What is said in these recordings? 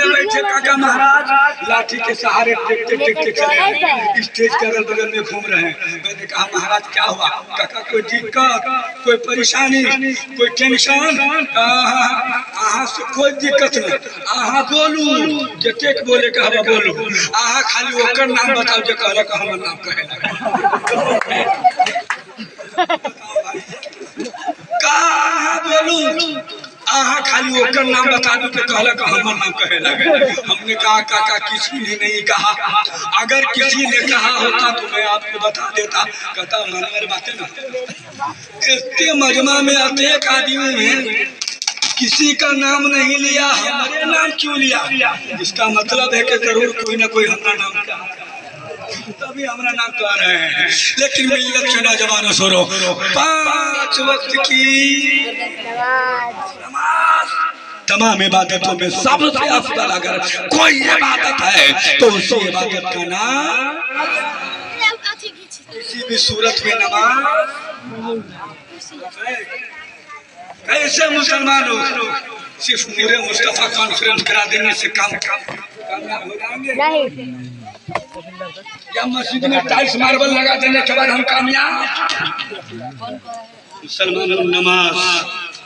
में बैठे काका महाराज लाठी के सहारे टेकते टेकते चले, स्टेज के अगल बगल में घूम रहे हैं। मैंने कहा महाराज क्या हुआ? काका कोई दिक्कत, कोई परेशानी, कोई टेंशन? आहा से कोई दिक्कत नहीं, आहा बोलू जतेक बोले के हवा बोलू, आहा खाली ओकर नाम बताओ जे कहला का हमर नाम कहे कहा बोलू, आहा खाली ओकर नाम बता दो तो कहला का हमर नाम कहे लगे। हमने कहा काका किसी ने नहीं कहा, अगर किसी ने कहा होता तो मैं आपको बता देता। कहता मनवर बातें ना, इतने मजमा में अनेक आदमी में किसी का नाम नहीं लिया, हमारे नाम क्यों लिया? इसका मतलब है कि जरूर कोई ना कोई हमारा नाम क्या, तभी हमारा नाम तो आ रहे हैं। लेकिन मिल्लत के नौजवानों सुनो, 5 वक्त की नमाज तमाम इबादतों में सबसे अफजल अगर कोई इबादत है तो उसी इबादत का नाम, किसी भी सूरत में नमाज। ऐसे मुसलमान हो सिर्फ नूरे मुस्तफा कॉन्फ्रेंस करा देने से काम कामयाब हो जाएंगे, या मस्जिद में टाइल्स मार्बल लगा देने के बाद हम कामयाब? मुसलमानों नमाज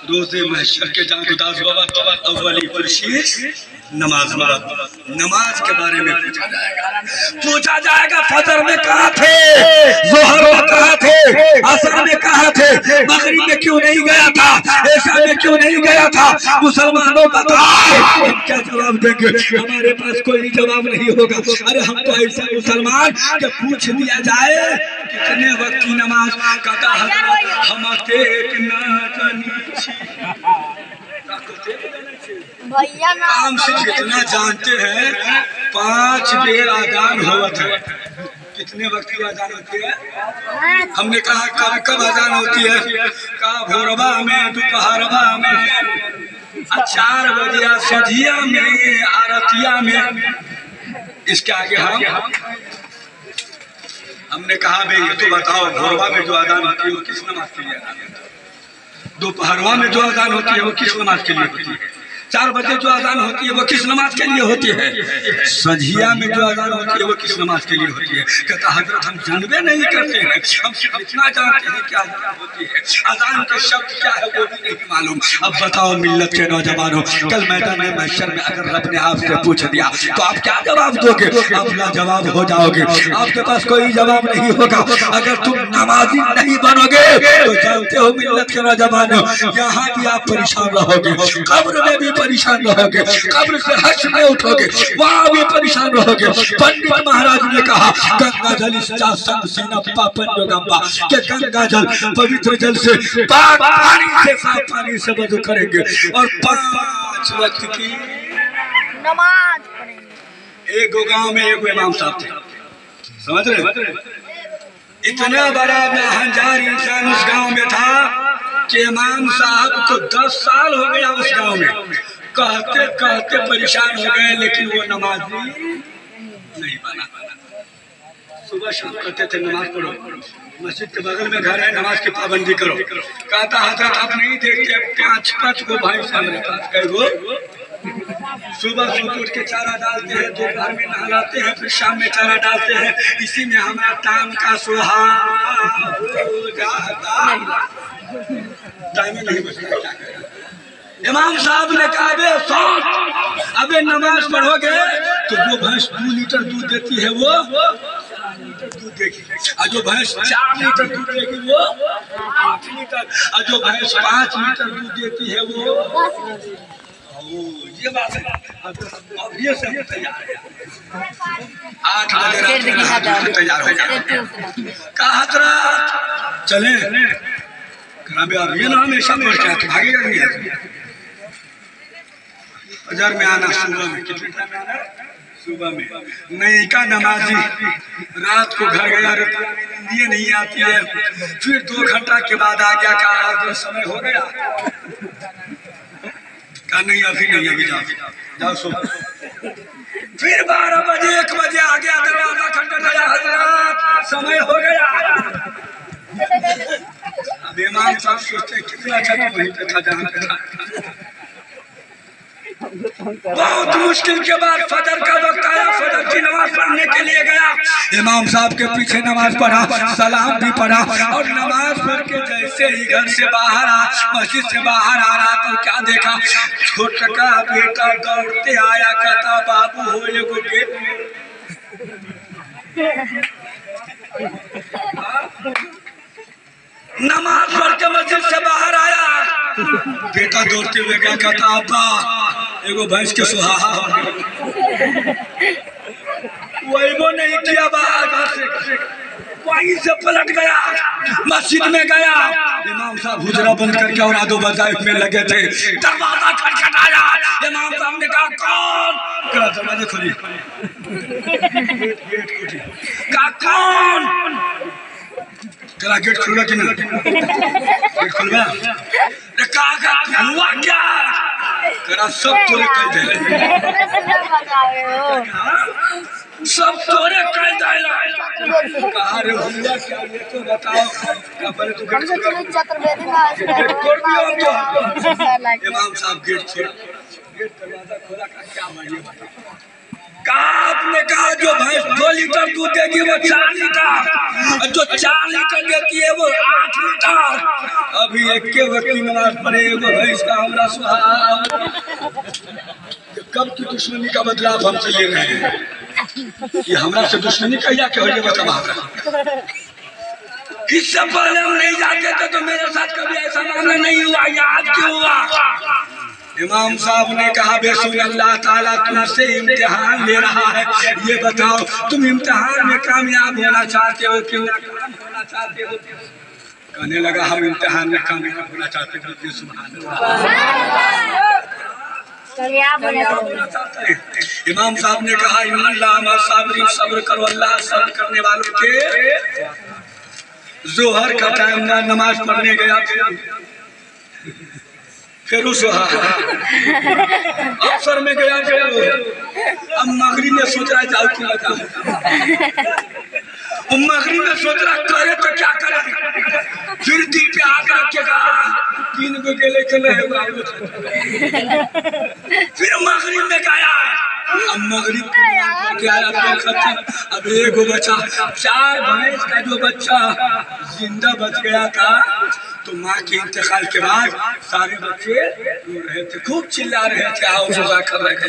रोजे महशर के जागुदास बाबा अव्वली फरशीश नमाज नमाज के बारे में पूछा जाएगा। फजर में कहाँ थे, जोहर में कहाँ थे, असर में कहाँ थे, मगरिब में क्यों नहीं गया था, ऐशा में क्यों नहीं गया था? मुसलमानों बताओ क्या जवाब देंगे? हमारे पास कोई जवाब नहीं होगा। अरे हम तो ऐसा मुसलमान कि पूछ दिया जाए कितने वक्त की नमाज, कहता हम काम से जितना जानते हैं 5 बेर आजान होता है। कितने वक्त की आजान होती है? हमने कहा कब कब आजान होती है? कहा भोरबा में, दोपहरबा में, 4 बजे, सझिया में, आरतिया में। इसके आगे हमने कहा भाई ये तो बताओ भोरबा में जो आजान होती है वो किस नमाज के लिए आजान होती है? दोपहरवा में जो आजान होती है वो किस नमाज के लिए होती है? 4 बजे जो आजान होती है वो किस नमाज के लिए होती है? सझिया में जो आजान होती है वो किस नमाज के लिए होती है? कहता हजरत हम जानबे नहीं करते हैं, हम सिर्फ इतना जानते हैं कि आजान होती है, आजान के शब्द क्या है वो भी नहीं मालूम। अब बताओ मिल्लत के नौजवानों, कल मैदान में महशर में अगर रब ने आपसे पूछ दिया तो आप क्या जवाब दोगे? आप लाजवाब हो जाओगे, आपके पास कोई जवाब नहीं होगा। अगर तुम नमाजी नहीं बनोगे तो जानते हो मिल्लत के नौजवानों, यहाँ भी आप परेशान रहोगे, कब्र में भी परेशान रहोगे, कब्र से हश्र में उठोगे वहाँ भी परेशान रहोगे। पंडित महाराज ने कहा गंगा जल के गंगा जल पवित्र जल से पाक पानी से साफ पानी से वजू करेंगे और 5 वक्त की नमाज पढ़ेंगे। एक गांव में एक इमाम साहब थे, समझ रहे? इतना बड़ा मेहनजार इंसान उस गांव में था कि इमाम साहब को 10 साल हो गया उस गांव में, कहते कहते परेशान हो गए, लेकिन वो नमाजी नहीं बना। सुबह शाम कहते थे नमाज पढ़ो, मस्जिद के बगल में घर है, नमाज की पाबंदी करो। कहता हजरत आप नहीं देखते 5 गो भाई सामने पास कई गो सुबह उठ के चारा डालते हैं, दोपहर में नहलाते हैं, फिर शाम में चारा डालते हैं, इसी में हमारा टाइम का सुहाग हो जाता, टाइम नहीं बचता। क्या करें? इमाम साहब ने कहा बे सोच, अबे नमाज पढ़ोगे तो जो भैंस 2 लीटर दूध देती है वो 4 लीटर दूध देगी, और जो भैंस 4 लीटर दूध देगी वो 8 लीटर, और जो भैंस 5 लीटर दूध देती है वो ये बात है। अब ये सब तैयार है, 8 बजे रात तैयार हो जाए। कहा हजरत चले, अब ये ना हमेशा पढ़ के भागेगा नहीं। फजर में आना, सुबह में, कितने टाइम में आना? सुबह में। नहीं का नमाजी रात को घर गया, ये नहीं आती है, फिर 2 घंटा के बाद आ गया, कहा समय हो गया, कहा नहीं अभी नहीं, अभी जाओ सो। फिर 12 बजे 1 बजे आ गया, आधा घंटा गया, हजरत समय हो गया। अब इमाम साहब सोचते कितना अच्छा वहीं पे था जहाँ पे था। बहुत मुश्किल के बाद फजर का वक्त आया, फजर की नमाज पढ़ने के लिए गया। इमाम साहब के पीछे नमाज पढ़ा, सलाम भी पढ़ा और नमाज पढ़ के जैसे ही घर से बाहर मस्जिद से बाहर आ रहा तो क्या देखा, छोटा बेटा दौड़ते आया, कहता बाबू हो एगो गेट। नमाज पढ़ के मस्जिद से बाहर आया, बेटा दौड़ते हुए क्या कहता, अब्बा एगो भैंस के सुहाहा। वही वो नहीं किया, बाहर वहीं से पलट गया, मस्जिद में गया। इमाम साहब हुजरा बंद करके और आदो वज़ाइफ में लगे थे। दरवाजा खटखटाया, इमाम साहब ने कहा कौन? कहा दरवाजा खोलिए। कहा कौन? कहा गेट खुला कि नहीं? गेट खुलवा। कहा हुआ क्या? कहा सब तोरे कह दे, सब तोरे कह दे। कहा रे हुआ क्या ये तो बताओ। पहले तो गेट इमाम साहब गेट दरवाजा खोला, का क्या मानिए बताओ। कहा आपने कहा जो भैंस 2 लीटर दूध देगी वो 4 लीटर, जो 4 लीटर देती है वो 8 लीटर। अभी एक के वक्त नमाज पढ़े वो भैंस का हमरा सुहाग। कब की दुश्मनी का बदला आप हमसे ले रहे हैं? ये हमरा से दुश्मनी कहिया के हो ये बताओ। इससे पहले हम नहीं जाते थे तो मेरे साथ कभी ऐसा मामला नहीं हुआ, याद क्यों हुआ? इमाम साहब ने कहा बेशुमार अल्लाह ताला तुमसे इम्तिहान ले रहा है, ये बताओ तुम इम्तिहान में कामयाब होना चाहते हो क्यों होना चाहते हो? कहने लगा हम इम्तिहान में कामयाब होना चाहते हो। इमाम साहब ने कहा सब्र करो, अल्लाह सब्र करने वालों के। जोहर का टाइम ना, नमाज पढ़ने गया, फिर उस अवसर में गया। अब मगरिब में सोच रहा है जाओ क्यों बताओ। मगरिब में सोच रहा करे तो क्या करे, फिर दिल पे हाथ रख के कहा 3 गो गेले चले। फिर मगरिब में गया, अब मगरिब क्या अब एगो बच्चा, 4 भैंस का जो बच्चा जिंदा बच गया था तो माँ के इंतकाल के बाद सारे बच्चे रो रहे थे, खूब चिल्ला रहे थे, आओ सजा कर रहे थे।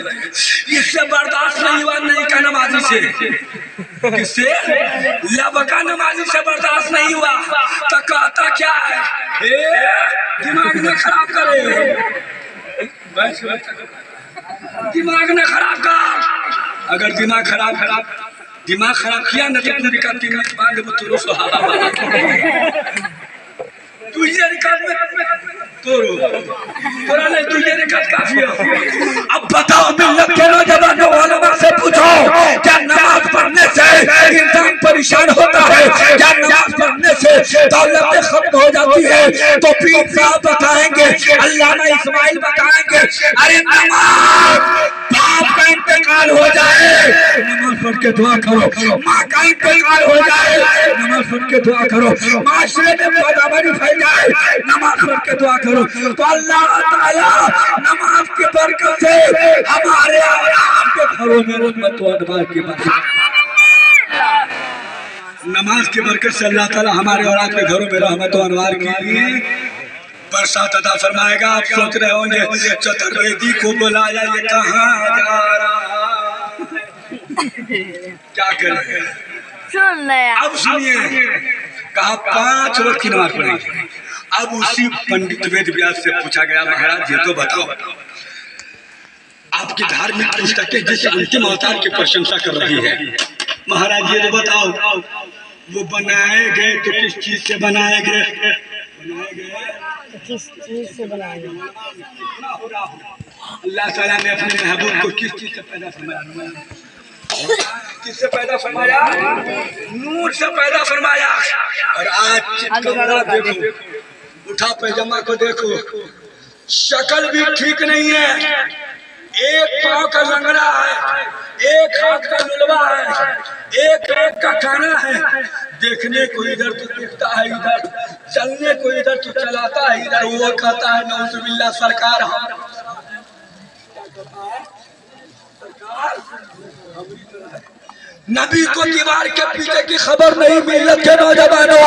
इससे बर्दाश्त नहीं हुआ नहीं का नमाजी से, किससे? लबका नमाजी से बर्दाश्त नहीं हुआ तो कहता क्या है, दिमाग न खराब करे, दिमाग न खराब कर। अगर दिमाग खराब किया न तो पूरी का 3 मिनट बाद वो तुरो सुहागा तुझे रिकॉर्ड में तोरा नहीं, तुझे रिकॉर्ड काफी है। अब बताओ मिल्लत के नौजवानों उलमा से पूछो, क्या नमाज पढ़ने से इंसान परेशान होता है? क्या नमाज पढ़ने से दौलत खत्म हो जाती है? तो पीर साहब बताएंगे, अल्लामा इस्माइल बताएंगे, अरे नमाज बाप का इंतकाल हो जाए नमाज पढ़ के दुआ करो, माँ का इंतकाल हो जाए नमाज पढ़ के दुआ करो, माशरे में बदअमनी फैल जाए नमाज पढ़ के दुआ करो, तो अल्लाह ताला नमाज के बरकत से हमारे और आपके घरों में रहमत व अनवार की बरकत, नमाज के बरकत से अल्लाह ताला हमारे और आपके घरों में रहमत व अनवार की बरसात अता फरमाएगा। आप सोच रहे होंगे चतुर्वेदी को बुलाया, ये कहाँ जा रहा है, क्या करें? अब सुनिए, कहा 5 वक्त की नमाज पढ़ेंगे। अब उसी पंडित वेद व्यास से पूछा गया, महाराज ये तो बताओ आपकी धार्मिक पुस्तकें जिस अंतिम अवतार की प्रशंसा कर रही है, महाराज ये तो बताओ वो बनाए गए तो किस चीज से बनाए गए? किस चीज से बनाया गया? अल्लाह ताला ने अपने महबूब को किस चीज से पैदा फरमाया? किससे पैदा फरमाया? नूर से पैदा फरमाया। और आज चितकबरा देखो, उठा पैजामा को देखो, शक्ल भी ठीक नहीं है, एक पाँव का लंगड़ा है, एक हाथ का लुलवा है, एक का काना है, देखने को इधर तो दिखता है इधर, चलने को इधर तो चलाता है इधर। वो कहता है नौजुबिल्लाह सरकार हम नबी को दीवार के पीछे की खबर नहीं मिलत के नौजवानों।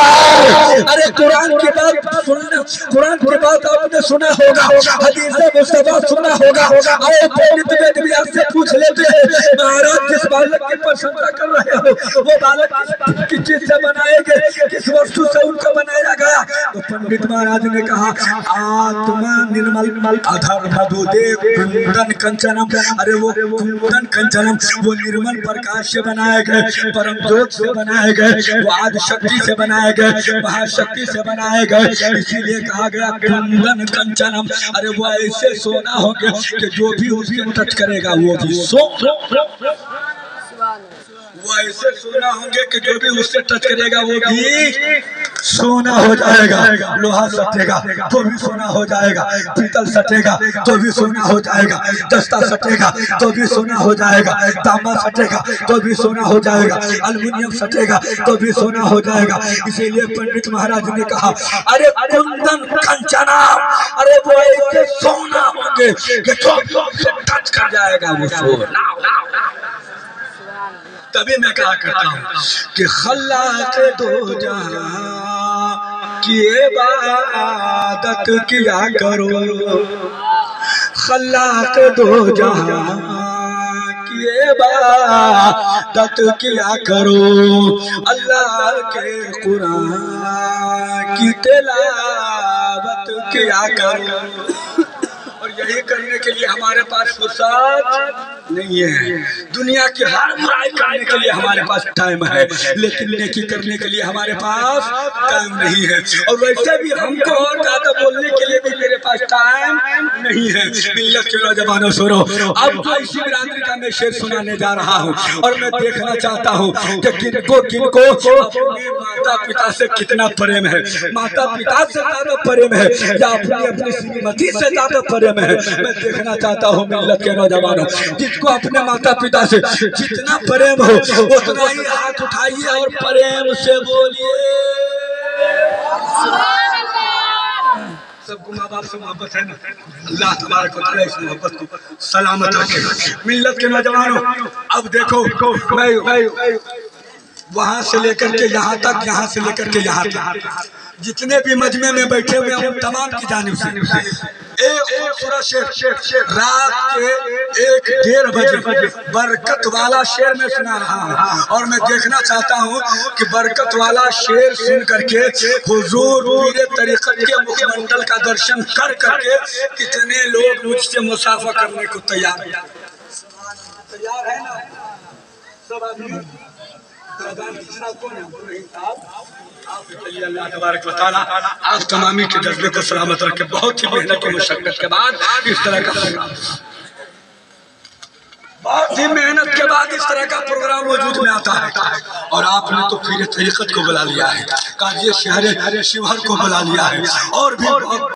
अरे कुरान की बात सुनना, कुरान की बात आपने सुना होगा, हदीस मुस्तफा सुना होगा। अरे पंडित वेद व्यास से पूछ लेते हैं, महाराज जिस बालक की प्रशंसा कर रहे हो वो बालक किस चीज से बनाए गए, किस वस्तु से उनको बनाया गया? तो पंडित महाराज ने कहा आत्मा निर्मल अधर मधु देव कुंदन कंचनम। अरे वो कुंदन कंचनम वो निर्मल प्रकाश से बनाया गए, परम ज्योत से बनाए गए, वो आदि शक्ति से बनाए गए, महाशक्ति से बनाए गए। इसीलिए कहा गया कुंदन कंचनम। अरे वो ऐसे सोना होंगे कि जो भी उसके टच करेगा वो भी वो ऐसे सोना होंगे कि जो भी उससे टच करेगा वो भी सोना हो जाएगा। लोहा सटेगा तो भी सोना हो जाएगा, पीतल सटेगा तो भी सोना हो जाएगा, दस्ता सटेगा तो भी सोना हो जाएगा, तांबा सटेगा तो भी सोना हो जाएगा, अल्युमिनियम सटेगा तो भी सोना हो जाएगा। इसीलिए पंडित महाराज ने कहा अरे कुंदन कंचना, अरे वो ऐसे सोना होंगे कि जो टच कर जाएगा वो सोना। तभी मैं कहा करता हूँ कि खल्लाक दो जहां की इबादत किया करो, खल्लाक दो जहां की इबादत किया करो, अल्लाह के कुरान की तिलावत किया करो। और यही करने के लिए हमारे पास फुर्सत नहीं है। दुनिया की हर बुराई करने के लिए हमारे पास टाइम है, लेकिन नेकी करने के लिए हमारे पास टाइम नहीं है। और वैसे भी हमको और ज्यादा बोलने के लिए भी मेरे पास टाइम नहीं है। मिल्लत के नौजवानों सुनो, अब तो इसी बिरादरी का मैं शेर सुनाने जा रहा हूँ और मैं देखना चाहता हूँ कि किनको किनको अपने माता पिता से कितना प्रेम है, माता पिता से ज्यादा प्रेम है या अपनी श्रीमती से ज्यादा प्रेम है। मैं देखना चाहता हूँ मिल्लत के नौजवानों, जिसको अपने माता पिता से जितना प्रेम हो उतना ही हाथ उठाइए और प्रेम से बोलिए। सबको माँ बाप से मोहब्बत है ना, अल्लाह तबारक व तआला इस मोहब्बत को सलामत रखे। मिल्लत के नौजवानों अब देखो, मैं वहां से लेकर के यहाँ तक, यहाँ से लेकर के यहाँ तक जितने भी मजमे में बैठे हुए हैं तमाम की जानिब से रात के 1-1:30 बजे बरकत वाला शेर में सुना रहा हूँ। और मैं देखना चाहता हूँ कि बरकत वाला शेर सुन करके हुजूर पीरे तरीक़त के मुखमंडल का दर्शन कर करके कितने लोग मुझसे मुसाफा करने को तैयार है ना? सब आदमी अल्लाह तबारक व तआला आप तमामी के जज्बे को सलामत रखे। बहुत ही मेहनत की मुशक्कत के बाद इस तरह का प्रोग्राम, बहुत ही मेहनत के बाद इस तरह का प्रोग्राम वजूद में आता है। और आपने तो पीरे तरीक़त को बुला लिया है, काजी शहर शिवहर को बुला लिया है और भी बहुत